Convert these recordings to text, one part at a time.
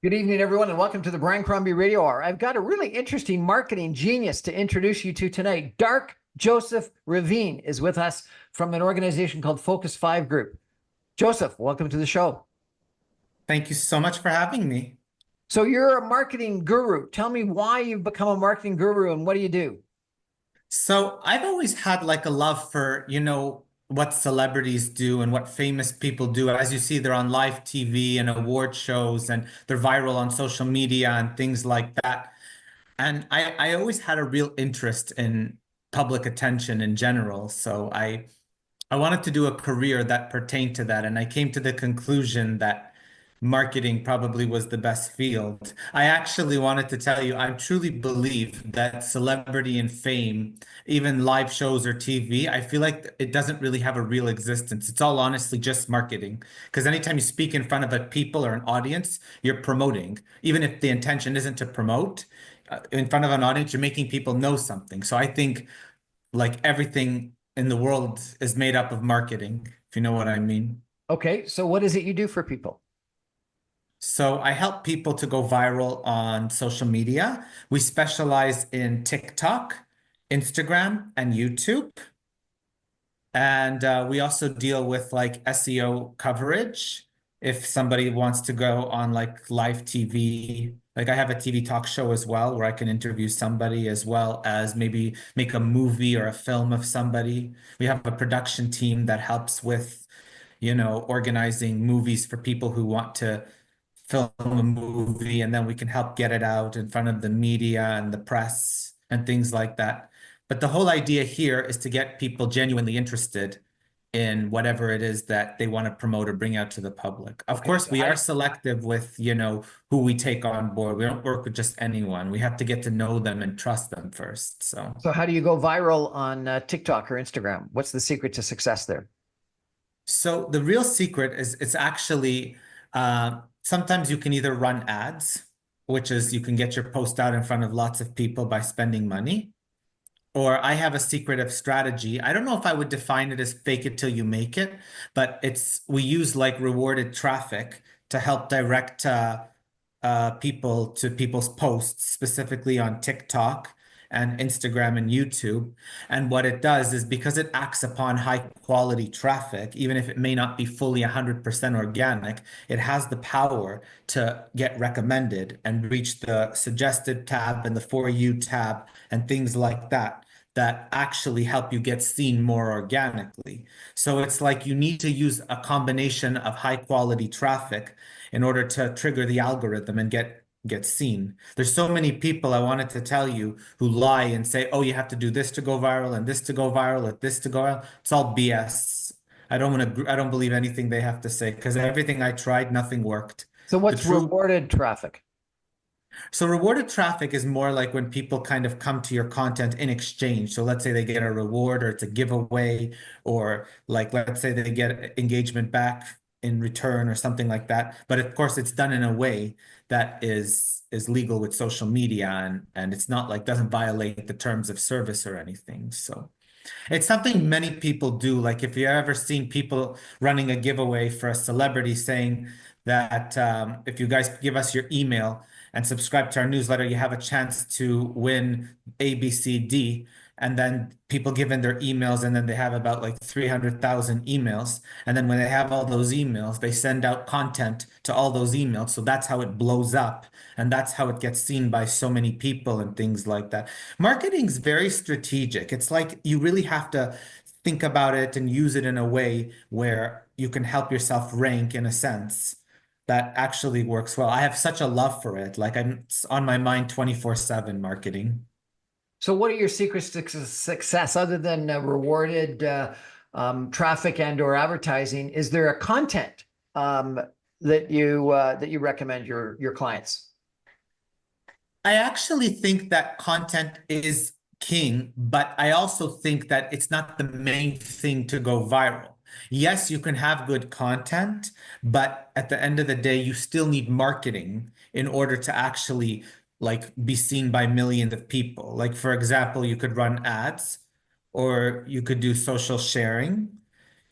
Good evening, everyone, and welcome to the Brian Crombie Radio Hour. I've got a really interesting marketing genius to introduce you to tonight. Dark Joseph Ravine is with us from an organization called Focus 5 Group. Joseph, welcome to the show. Thank you so much for having me. So you're a marketing guru. Tell me why you've become a marketing guru and what do you do? So I've always had like a love for, what celebrities do and what famous people do. As you see, they're on live TV and award shows and they're viral on social media and things like that. And I always had a real interest in public attention in general. So I wanted to do a career that pertained to that. And I came to the conclusion that marketing probably was the best field. I actually wanted to tell you, I truly believe that celebrity and fame, even live shows or TV, I feel like it doesn't really have a real existence. It's all honestly just marketing. Because anytime you speak in front of a people or an audience, you're promoting, even if the intention isn't to promote. In front of an audience, you're making people know something. So I think like everything in the world is made up of marketing, if you know what I mean. Okay, so what is it you do for people? So I help people to go viral on social media. We specialize in TikTok, Instagram, and YouTube. And we also deal with like SEO coverage. If somebody wants to go on like live TV, like I have a TV talk show as well, where I can interview somebody as well as maybe make a movie or a film of somebody. We have a production team that helps with, organizing movies for people who want to film a movie, and then we can help get it out in front of the media and the press and things like that. But the whole idea here is to get people genuinely interested in whatever it is that they want to promote or bring out to the public. Of Okay, course, so we are selective with, who we take on board. We don't work with just anyone. We have to get to know them and trust them first. so how do you go viral on TikTok or Instagram? What's the secret to success there? So the real secret is it's actually sometimes you can either run ads, which is you can get your post out in front of lots of people by spending money. Or I have a secretive strategy. I don't know if I would define it as fake it till you make it, but we use like rewarded traffic to help direct people to people's posts, specifically on TikTok and Instagram and YouTube. And what it does is because it acts upon high quality traffic, even if it may not be fully 100% organic, it has the power to get recommended and reach the suggested tab and the For You tab and things like that that actually help you get seen more organically. So it's like you need to use a combination of high quality traffic in order to trigger the algorithm and get seen. There's so many people I wanted to tell you who lie and say, oh, you have to do this to go viral and this to go viral and this to go viral. It's all BS. I don't believe anything they have to say because everything I tried, nothing worked. So what's rewarded traffic? So rewarded traffic is more like when people kind of come to your content in exchange. So let's say they get a reward or it's a giveaway, or like let's say they get engagement back in return or something like that. But of course, it's done in a way that is legal with social media and it's not like doesn't violate the terms of service or anything. So it's something many people do. Like if you ever seen people running a giveaway for a celebrity saying that if you guys give us your email and subscribe to our newsletter, you have a chance to win A, B, C, D. And then people give in their emails, and then they have about like 300,000 emails. And then when they have all those emails, they send out content to all those emails. So that's how it blows up. And that's how it gets seen by so many people and things like that. Marketing's very strategic. It's like you really have to think about it and use it in a way where you can help yourself rank in a sense that actually works well. I have such a love for it. Like it's on my mind 24/7 marketing. So what are your secrets to success other than rewarded traffic and or advertising? Is there a content that you recommend your clients? I actually think that content is king, but I also think that it's not the main thing to go viral. Yes, you can have good content, but at the end of the day, you still need marketing in order to actually like be seen by millions of people. Like for example, you could run ads or you could do social sharing.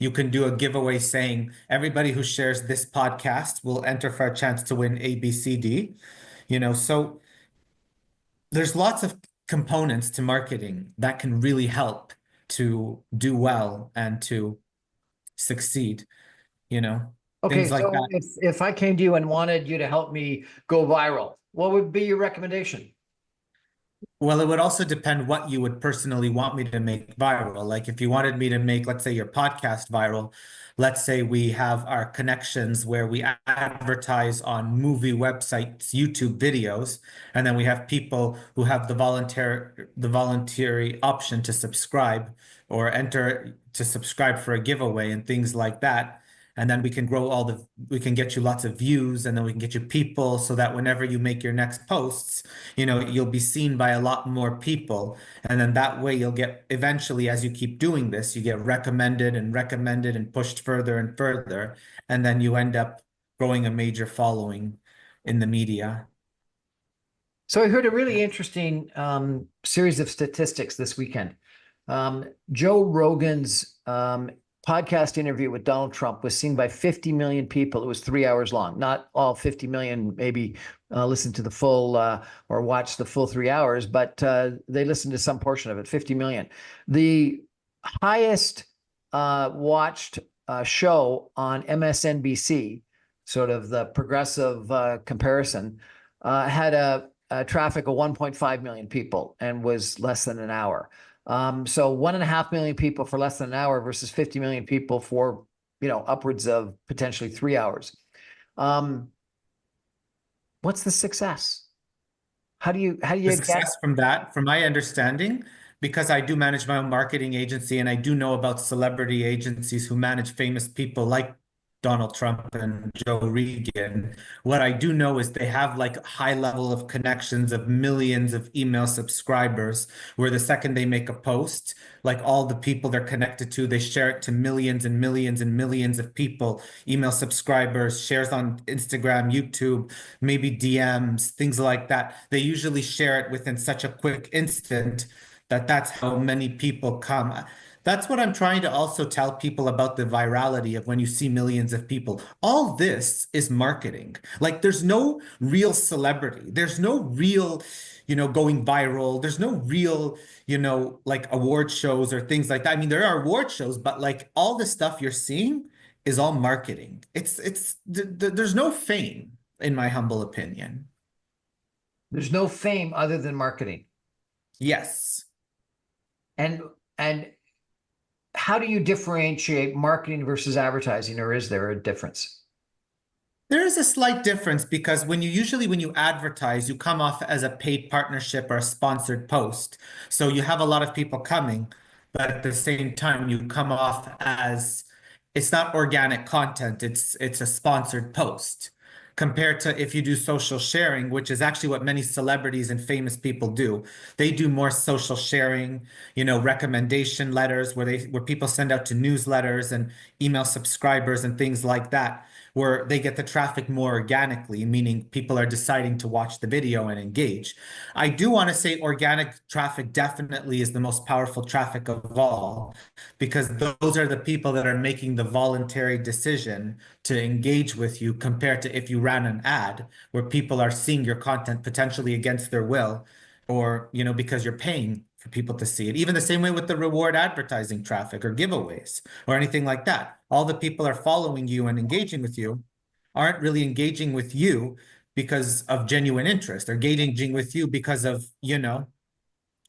You can do a giveaway saying everybody who shares this podcast will enter for a chance to win A, B, C, D. So there's lots of components to marketing that can really help to do well and to succeed, you know, Okay, things like so that. if I came to you and wanted you to help me go viral, what would be your recommendation? Well, it would also depend what you would personally want me to make viral. Like if you wanted me to make, let's say, your podcast viral, let's say we have our connections where we advertise on movie websites, YouTube videos, and then we have people who have the voluntary option to subscribe or enter to subscribe for a giveaway and things like that. And then we can get you lots of views, and then we can get you people so that whenever you make your next posts, you'll be seen by a lot more people. And then that way you'll get eventually, as you keep doing this, you get recommended and pushed further and further. And then you end up growing a major following in the media. So I heard a really interesting series of statistics this weekend. Joe Rogan's podcast interview with Donald Trump was seen by 50 million people. It was 3 hours long. Not all 50 million maybe listened to the full or watched the full 3 hours, but they listened to some portion of it, 50 million. The highest watched show on MSNBC, sort of the progressive comparison, had a traffic of 1.5 million people and was less than an hour. So 1.5 million people for less than an hour versus 50 million people for, upwards of potentially 3 hours. What's the success? How do you The get? success from that, from my understanding, because I do manage my own marketing agency and I do know about celebrity agencies who manage famous people like Donald Trump and Joe Regan. What I do know is they have like a high level of connections of millions of email subscribers, where the second they make a post, like all the people they're connected to, they share it to millions and millions and millions of people, email subscribers, shares on Instagram, YouTube, maybe DMs, things like that. They usually share it within such a quick instant that that's how many people come. That's what I'm trying to also tell people about the virality of when you see millions of people. All this is marketing. Like there's no real celebrity. There's no real, going viral. There's no real, like award shows or things like that. I mean, there are award shows, but like all the stuff you're seeing is all marketing. There's no fame, in my humble opinion. There's no fame other than marketing. Yes. And how do you differentiate marketing versus advertising, or is there a difference? There is a slight difference because when you advertise, you come off as a paid partnership or a sponsored post. So you have a lot of people coming, but at the same time, you come off as it's not organic content, it's a sponsored post. Compared to if you do social sharing, which is actually what many celebrities and famous people do. They do more social sharing, recommendation letters where people send out to newsletters and email subscribers and things like that, where they get the traffic more organically, meaning people are deciding to watch the video and engage. I do want to say organic traffic definitely is the most powerful traffic of all, because those are the people that are making the voluntary decision to engage with you, compared to if you ran an ad where people are seeing your content potentially against their will, or, because you're paying for people to see it. Even the same way with the reward advertising traffic or giveaways or anything like that. All the people are following you and engaging with you aren't really engaging with you because of genuine interest. They're engaging with you because of,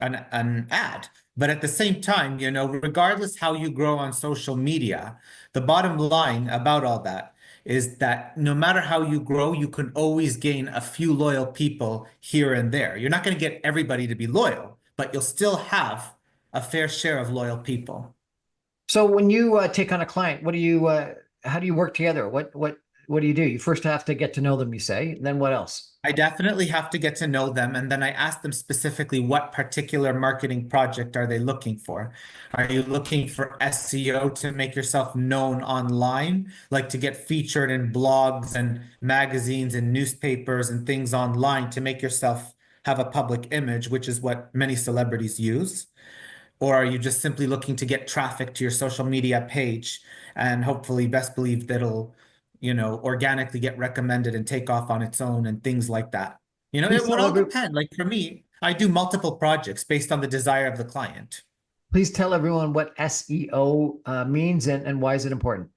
an ad. But at the same time, regardless how you grow on social media, the bottom line about all that is that no matter how you grow, you can always gain a few loyal people here and there. You're not going to get everybody to be loyal, but you'll still have a fair share of loyal people. So when you take on a client, how do you work together? What do you do? You first have to get to know them, you say, then what else? I definitely have to get to know them, and then I ask them specifically what particular marketing project are they looking for. Are you looking for SEO to make yourself known online, like to get featured in blogs and magazines and newspapers and things online to make yourself have a public image, which is what many celebrities use? Or are you just simply looking to get traffic to your social media page and hopefully best believe that'll, organically get recommended and take off on its own and things like that? Please It would tell all depend. Like for me, I do multiple projects based on the desire of the client. please tell everyone what SEO means and why is it important?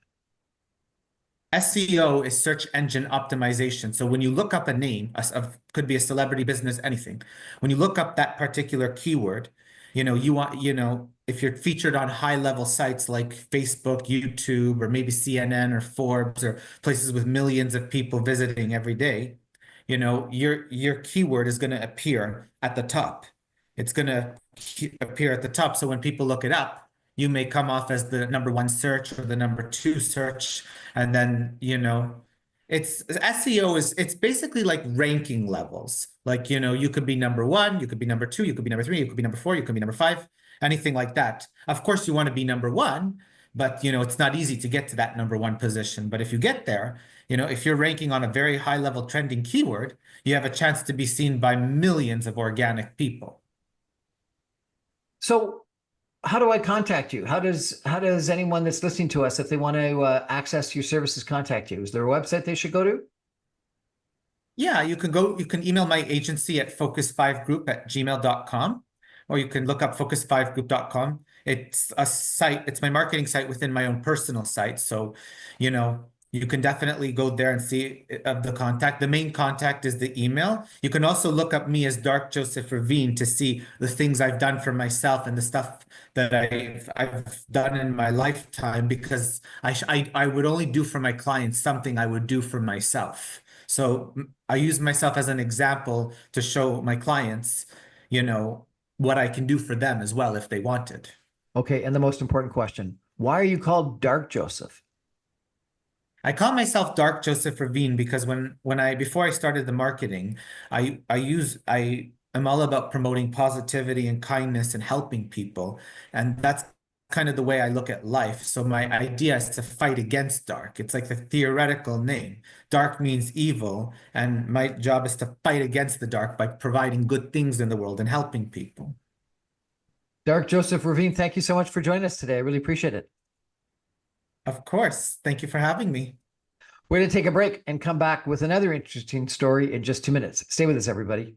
SEO is search engine optimization. So when you look up a name, could be a celebrity, business, anything. When you look up that particular keyword, you want, if you're featured on high level sites like Facebook, YouTube, or maybe CNN or Forbes or places with millions of people visiting every day, your keyword is going to appear at the top. It's going to appear at the top. So when people look it up, you may come off as the #1 search or the #2 search. And then, it's SEO it's basically like ranking levels. Like, you could be #1, you could be #2, you could be #3, you could be #4, you could be #5, anything like that. Of course, you want to be #1, but it's not easy to get to that #1 position. But if you get there, if you're ranking on a very high level trending keyword, you have a chance to be seen by millions of organic people. So how do I contact you? How does anyone that's listening to us, if they want to access your services, contact you? Is there a website they should go to? Yeah, you can email my agency at focus5group@gmail.com, or you can look up focus5group.com. It's a site, it's my marketing site within my own personal site. So, you can definitely go there and see of the contact. The main contact is the email. You can also look up me as Dark Joseph Ravine to see the things I've done for myself and the stuff that I've done in my lifetime, because I would only do for my clients something I would do for myself. So I use myself as an example to show my clients, what I can do for them as well if they wanted. Okay, and the most important question, why are you called Dark Joseph? I call myself Dark Joseph Ravine because before I started the marketing, I'm all about promoting positivity and kindness and helping people. And that's kind of the way I look at life. So my idea is to fight against dark. It's like the theoretical name. Dark means evil, and my job is to fight against the dark by providing good things in the world and helping people. Dark Joseph Ravine, thank you so much for joining us today. I really appreciate it. Of course. Thank you for having me. We're going to take a break and come back with another interesting story in just 2 minutes. Stay with us, everybody.